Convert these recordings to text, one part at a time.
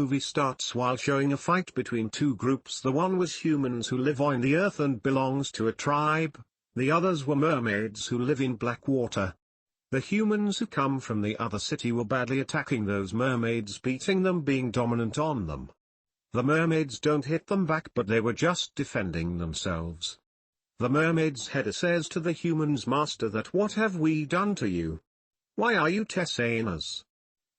movie starts while showing a fight between two groups. The one was humans who live on the earth and belongs to a tribe, the others were mermaids who live in black water. The humans who come from the other city were badly attacking those mermaids, beating them, being dominant on them. The mermaids don't hit them back, but they were just defending themselves. The mermaid's head says to the humans' master that what have we done to you? Why are you testing us?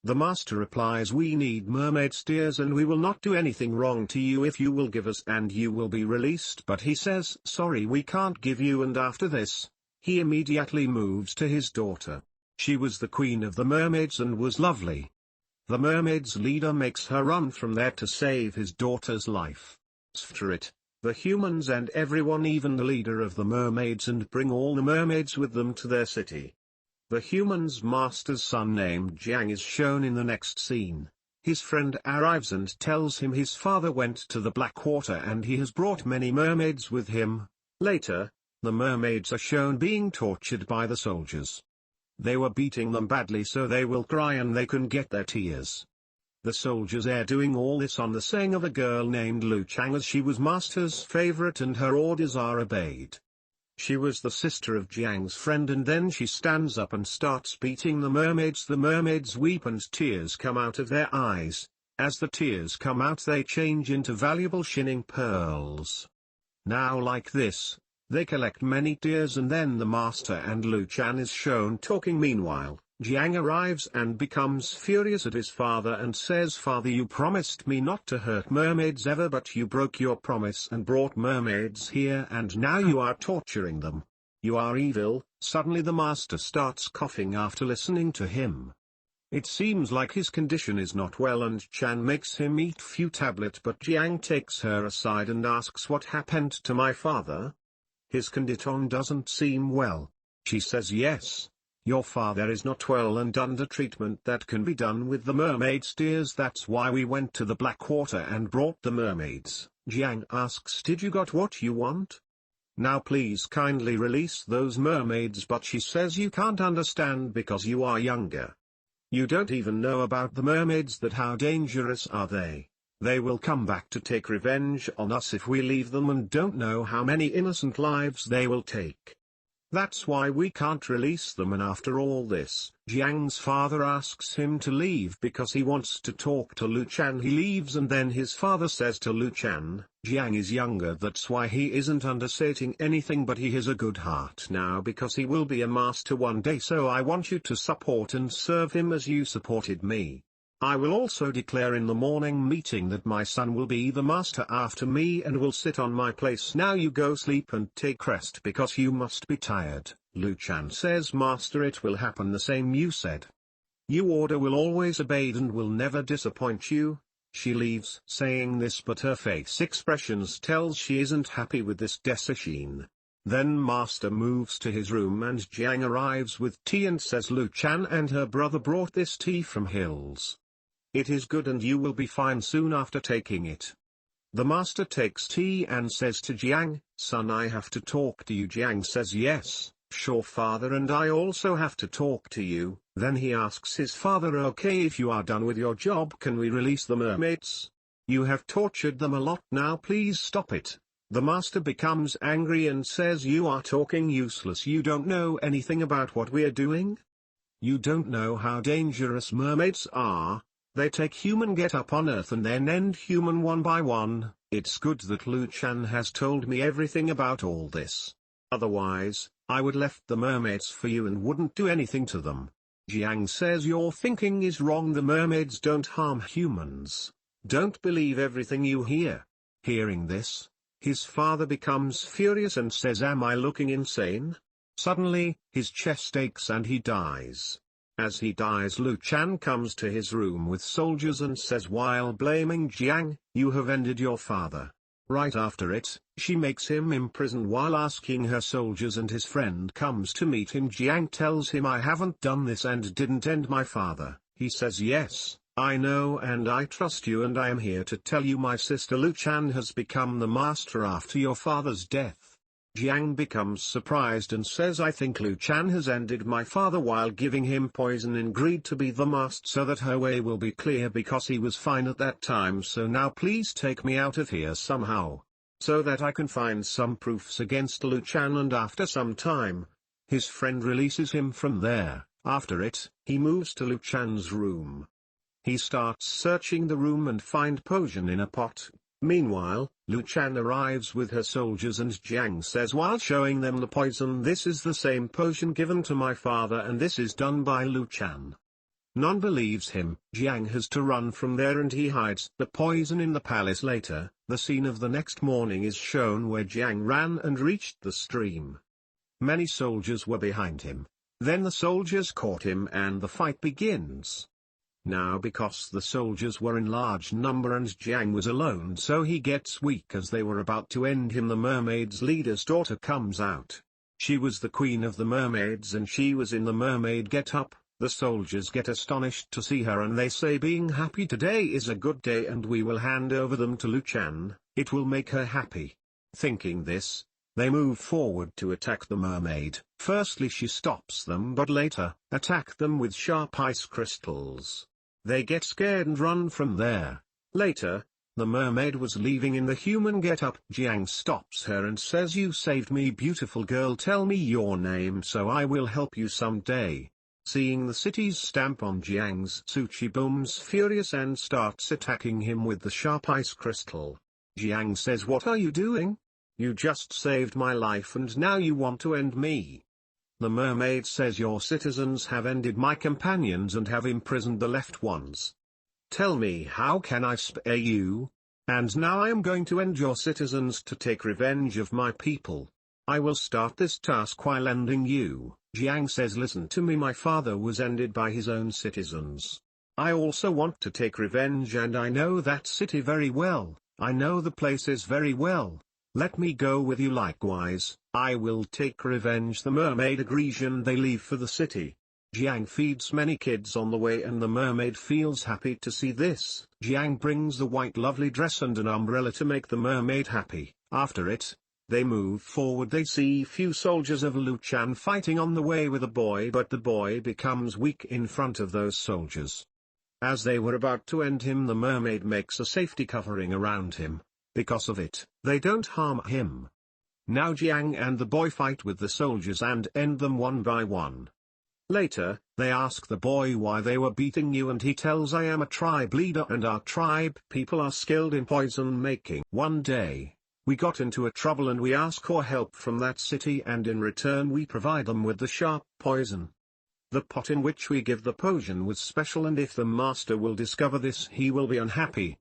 The master replies, we need mermaid steers and we will not do anything wrong to you if you will give us and you will be released. But he says, sorry, we can't give you. And after this, he immediately moves to his daughter. She was the queen of the mermaids and was lovely. The mermaid's leader makes her run from there to save his daughter's life. After it, the humans and everyone, even the leader of the mermaids, and bring all the mermaids with them to their city. The human's master's son named Jiang is shown in the next scene. His friend arrives and tells him his father went to the black water and he has brought many mermaids with him. Later, the mermaids are shown being tortured by the soldiers. They were beating them badly so they will cry and they can get their tears. The soldiers are doing all this on the saying of a girl named Lu Chang, as she was master's favorite and her orders are obeyed. She was the sister of Jiang's friend, and then she stands up and starts beating the mermaids. The mermaids weep and tears come out of their eyes. As the tears come out, they change into valuable shining pearls. Now like this, they collect many tears, and then the master and Lu Chan is shown talking. Meanwhile, Jiang arrives and becomes furious at his father and says, Father, you promised me not to hurt mermaids ever, but you broke your promise and brought mermaids here and now you are torturing them. You are evil. Suddenly the master starts coughing after listening to him. It seems like his condition is not well and Chan makes him eat few tablets, but Jiang takes her aside and asks, what happened to my father? His condition doesn't seem well. She says, yes. Your father is not well and under treatment that can be done with the mermaid steers. That's why we went to the black water and brought the mermaids. Jiang asks, did you got what you want? Now please kindly release those mermaids, but she says you can't understand because you are younger. You don't even know about the mermaids. That how dangerous are they? They will come back to take revenge on us if we leave them, and don't know how many innocent lives they will take. That's why we can't release them. And after all this, Jiang's father asks him to leave because he wants to talk to Lu Chan. He leaves and then his father says to Lu Chan, Jiang is younger, that's why he isn't understating anything, but he has a good heart now because he will be a master one day, so I want you to support and serve him as you supported me. I will also declare in the morning meeting that my son will be the master after me and will sit on my place. Now you go sleep and take rest because you must be tired. Lu Chan says, Master, it will happen the same you said. You order will always obey and will never disappoint you. She leaves saying this, but her face expressions tells she isn't happy with this decision. Then Master moves to his room and Jiang arrives with tea and says Lu Chan and her brother brought this tea from hills. It is good and you will be fine soon after taking it. The master takes tea and says to Jiang, Son, I have to talk to you. Jiang says, yes, sure father, and I also have to talk to you. Then he asks his father, okay, if you are done with your job, can we release the mermaids? You have tortured them a lot now, please stop it. The master becomes angry and says, you are talking useless, you don't know anything about what we are doing? You don't know how dangerous mermaids are. They take human get up on earth and then end human one by one. It's good that Lu Chan has told me everything about all this. Otherwise, I would left the mermaids for you and wouldn't do anything to them. Jiang says your thinking is wrong, the mermaids don't harm humans. Don't believe everything you hear. Hearing this, his father becomes furious and says, am I looking insane? Suddenly, his chest aches and he dies. As he dies, Lu Chan comes to his room with soldiers and says while blaming Jiang, you have ended your father. Right after it, she makes him imprisoned while asking her soldiers, and his friend comes to meet him. Jiang tells him, I haven't done this and didn't end my father. He says, yes, I know and I trust you, and I am here to tell you my sister Lu Chan has become the master after your father's death. Jiang becomes surprised and says, I think Lu Chan has ended my father while giving him poison in greed to be the master so that her way will be clear because he was fine at that time, so now please take me out of here somehow, so that I can find some proofs against Lu Chan. And after some time, his friend releases him from there. After it, he moves to Lu Chan's room. He starts searching the room and find poison in a pot. Meanwhile, Lu Chan arrives with her soldiers and Jiang says while showing them the poison, this is the same potion given to my father and this is done by Lu Chan. None believes him. Jiang has to run from there and he hides the poison in the palace. Later, the scene of the next morning is shown where Jiang ran and reached the stream. Many soldiers were behind him. Then the soldiers caught him and the fight begins. Now because the soldiers were in large number and Jiang was alone, so he gets weak. As they were about to end him, the mermaid's leader's daughter comes out. She was the queen of the mermaids and she was in the mermaid get-up. The soldiers get astonished to see her and they say being happy today is a good day and we will hand over them to Lu Chan, it will make her happy. Thinking this, they move forward to attack the mermaid. Firstly she stops them but later, attack them with sharp ice crystals. They get scared and run from there. Later, the mermaid was leaving in the human get-up. Jiang stops her and says, you saved me, beautiful girl, tell me your name so I will help you someday. Seeing the city's stamp on Jiang's suit, she booms furious and starts attacking him with the sharp ice crystal. Jiang says, what are you doing? You just saved my life and now you want to end me. The mermaid says, your citizens have ended my companions and have imprisoned the left ones. Tell me, how can I spare you? And now I am going to end your citizens to take revenge of my people. I will start this task while ending you. Jiang says, listen to me, my father was ended by his own citizens. I also want to take revenge and I know that city very well, I know the places very well. Let me go with you likewise, I will take revenge. The mermaid agrees and they leave for the city. Jiang feeds many kids on the way and the mermaid feels happy to see this. Jiang brings the white lovely dress and an umbrella to make the mermaid happy. After it, they move forward. They see few soldiers of Lu Chan fighting on the way with a boy, but the boy becomes weak in front of those soldiers. As they were about to end him, the mermaid makes a safety covering around him. Because of it, they don't harm him. Now Jiang and the boy fight with the soldiers and end them one by one. Later, they ask the boy why they were beating you and he tells, I am a tribe leader and our tribe people are skilled in poison making. One day, we got into a trouble and we ask for help from that city and in return we provide them with the sharp poison. The pot in which we give the potion was special and if the master will discover this he will be unhappy.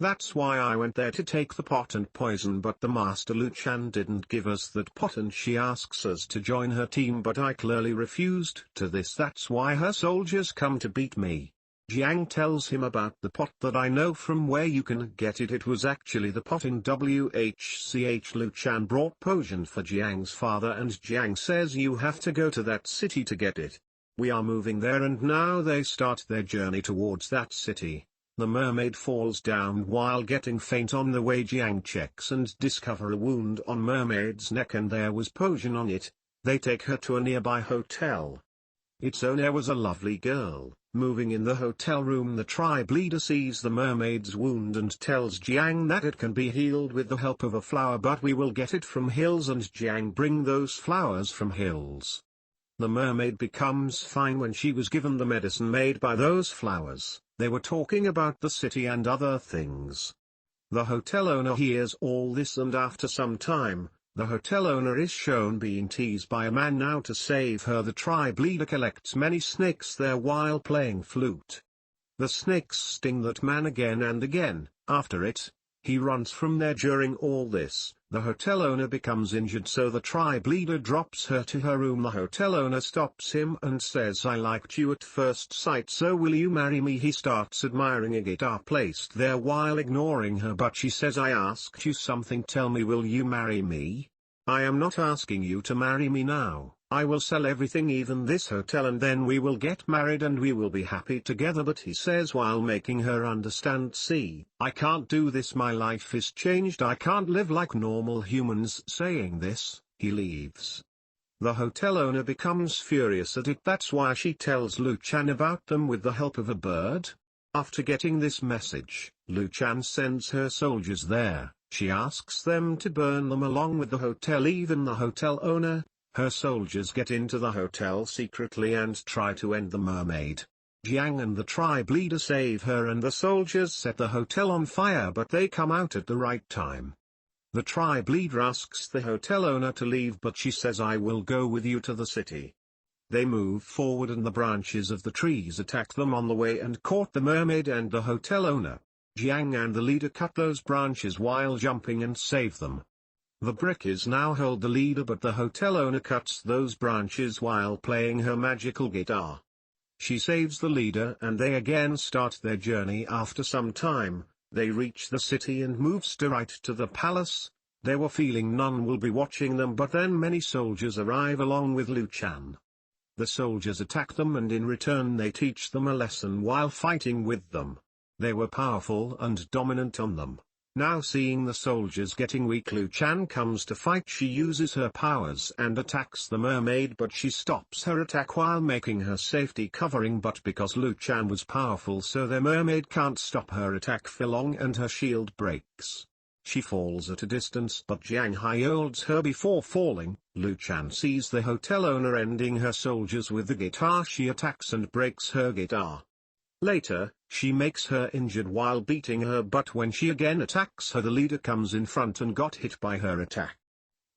That's why I went there to take the pot and poison, but the master Lu Chan didn't give us that pot and she asks us to join her team, but I clearly refused to this. That's why her soldiers come to beat me. Jiang tells him about the pot, that I know from where you can get it. It was actually the pot in WHCH. Lu Chan brought potion for Jiang's father and Jiang says you have to go to that city to get it. We are moving there and now they start their journey towards that city. The mermaid falls down while getting faint. On the way Jiang checks and discover a wound on mermaid's neck and there was poison on it. They take her to a nearby hotel. Its owner was a lovely girl. Moving in the hotel room, the tribe leader sees the mermaid's wound and tells Jiang that it can be healed with the help of a flower, but we will get it from hills and Jiang bring those flowers from hills. The mermaid becomes fine when she was given the medicine made by those flowers. They were talking about the city and other things. The hotel owner hears all this and after some time, the hotel owner is shown being teased by a man. Now to save her, the tribe leader collects many snakes there while playing flute. The snakes sting that man again and again. After it, he runs from there. During all this, the hotel owner becomes injured, so the tribe leader drops her to her room. The hotel owner stops him and says, I liked you at first sight, so will you marry me? He starts admiring a guitar placed there while ignoring her, but she says, I asked you something, tell me, will you marry me? I am not asking you to marry me now. I will sell everything, even this hotel, and then we will get married and we will be happy together. But he says while making her understand, see, I can't do this, my life is changed, I can't live like normal humans. Saying this, he leaves. The hotel owner becomes furious at it. That's why she tells Luchan about them with the help of a bird. After getting this message, Luchan sends her soldiers there. She asks them to burn them along with the hotel, even the hotel owner. Her soldiers get into the hotel secretly and try to end the mermaid. Jiang and the tribe leader save her and the soldiers set the hotel on fire, but they come out at the right time. The tribe leader asks the hotel owner to leave, but she says, "I will go with you to the city." They move forward and the branches of the trees attack them on the way and caught the mermaid and the hotel owner. Jiang and the leader cut those branches while jumping and save them. The brickers now hold the leader, but the hotel owner cuts those branches while playing her magical guitar. She saves the leader and they again start their journey. After some time, they reach the city and move straight to the palace. They were feeling none will be watching them, but then many soldiers arrive along with Luchan. The soldiers attack them and in return they teach them a lesson while fighting with them. They were powerful and dominant on them. Now seeing the soldiers getting weak, Luchan comes to fight. She uses her powers and attacks the mermaid, but she stops her attack while making her safety covering, but because Luchan was powerful, so the mermaid can't stop her attack for long and her shield breaks. She falls at a distance, but Jiang Hai holds her before falling. Luchan sees the hotel owner ending her soldiers with the guitar. She attacks and breaks her guitar. Later, she makes her injured while beating her, but when she again attacks her, the leader comes in front and got hit by her attack.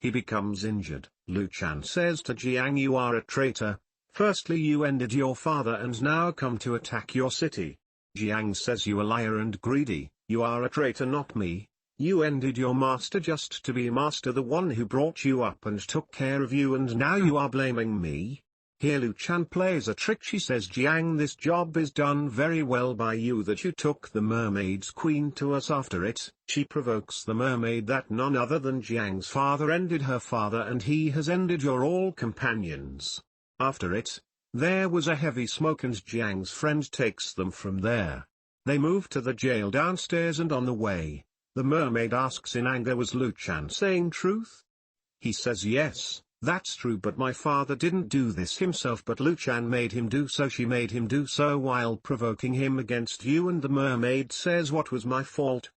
He becomes injured. Luchan says to Jiang, "You are a traitor. Firstly you ended your father and now come to attack your city." Jiang says, "You a liar and greedy. You are a traitor, not me. You ended your master just to be master, the one who brought you up and took care of you, and now you are blaming me." Here Luchan plays a trick. She says, "Jiang, this job is done very well by you that you took the mermaid's queen to us." After it, she provokes the mermaid that none other than Jiang's father ended her father and he has ended your all companions. After it, there was a heavy smoke and Jiang's friend takes them from there. They move to the jail downstairs and on the way, the mermaid asks in anger, "Was Luchan saying truth?" He says, "Yes. That's true, but my father didn't do this himself, but Luchan made him do so. She made him do so while provoking him against you." And the mermaid says, "What was my fault?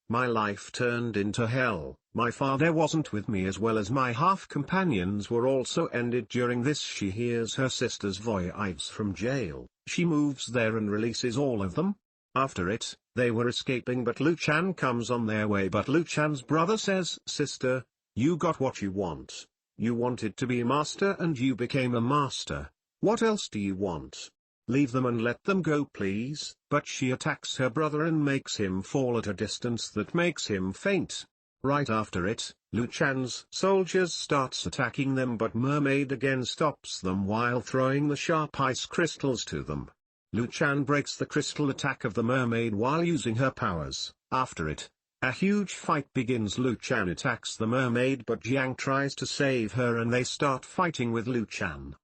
My life turned into hell. My father wasn't with me, as well as my half-companions were also ended." During this she hears her sister's voice from jail. She moves there and releases all of them. After it, they were escaping, but Luchan comes on their way. But Luchan's brother says, "Sister, you got what you want. You wanted to be a master and you became a master. What else do you want? Leave them and let them go, please." But she attacks her brother and makes him fall at a distance that makes him faint. Right after it, Luchan's soldiers starts attacking them, but mermaid again stops them while throwing the sharp ice crystals to them. Luchan breaks the crystal attack of the mermaid while using her powers. After it, a huge fight begins. Luchan attacks the mermaid, but Jiang tries to save her and they start fighting with Luchan.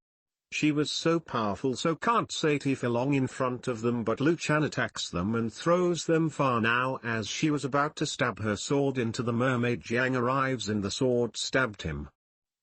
She was so powerful, so can't stay for long in front of them, but Luchan attacks them and throws them far. Now as she was about to stab her sword into the mermaid, Jiang arrives and the sword stabbed him.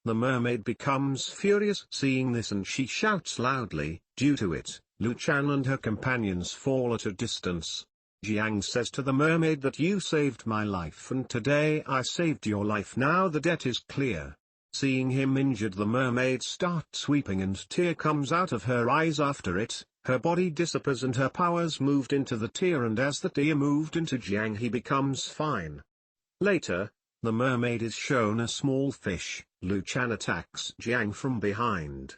The mermaid becomes furious seeing this and she shouts loudly. Due to it, Luchan and her companions fall at a distance. Jiang says to the mermaid that "You saved my life and today I saved your life. Now the debt is clear." Seeing him injured, the mermaid starts weeping and tear comes out of her eyes. After it, her body disappears and her powers moved into the tear, and as the tear moved into Jiang he becomes fine. Later, the mermaid is shown a small fish. Luchan attacks Jiang from behind.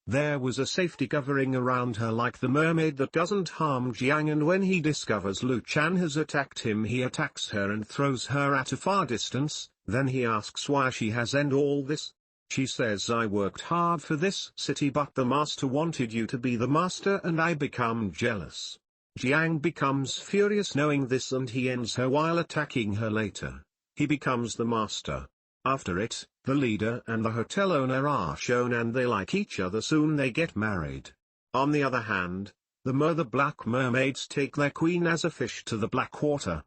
There was a safety covering around her like the mermaid that doesn't harm Jiang, and when he discovers Luchan has attacked him, he attacks her and throws her at a far distance. Then he asks why she has ended all this. She says, "I worked hard for this city, but the master wanted you to be the master and I become jealous." Jiang becomes furious knowing this and he ends her while attacking her. Later, he becomes the master. After it, the leader and the hotel owner are shown and they like each other. Soon they get married. On the other hand, the mother black mermaids take their queen as a fish to the black water.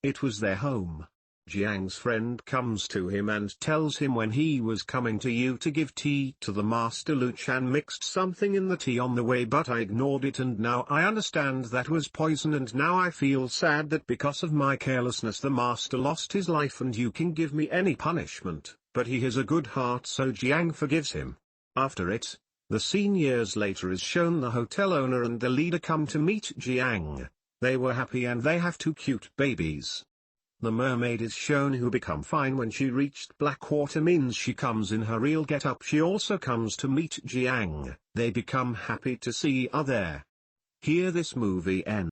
It was their home. Jiang's friend comes to him and tells him when he was coming to you to give tea to the master, Lu Chan mixed something in the tea on the way, but I ignored it, and now I understand that was poison, and now I feel sad that because of my carelessness the master lost his life, and you can give me any punishment, but he has a good heart, so Jiang forgives him. After it, the scene years later is shown. The hotel owner and the leader come to meet Jiang. They were happy and they have two cute babies. The mermaid is shown who become fine when she reached Blackwater, means she comes in her real get-up. She also comes to meet Jiang. They become happy to see her there. Here this movie ends.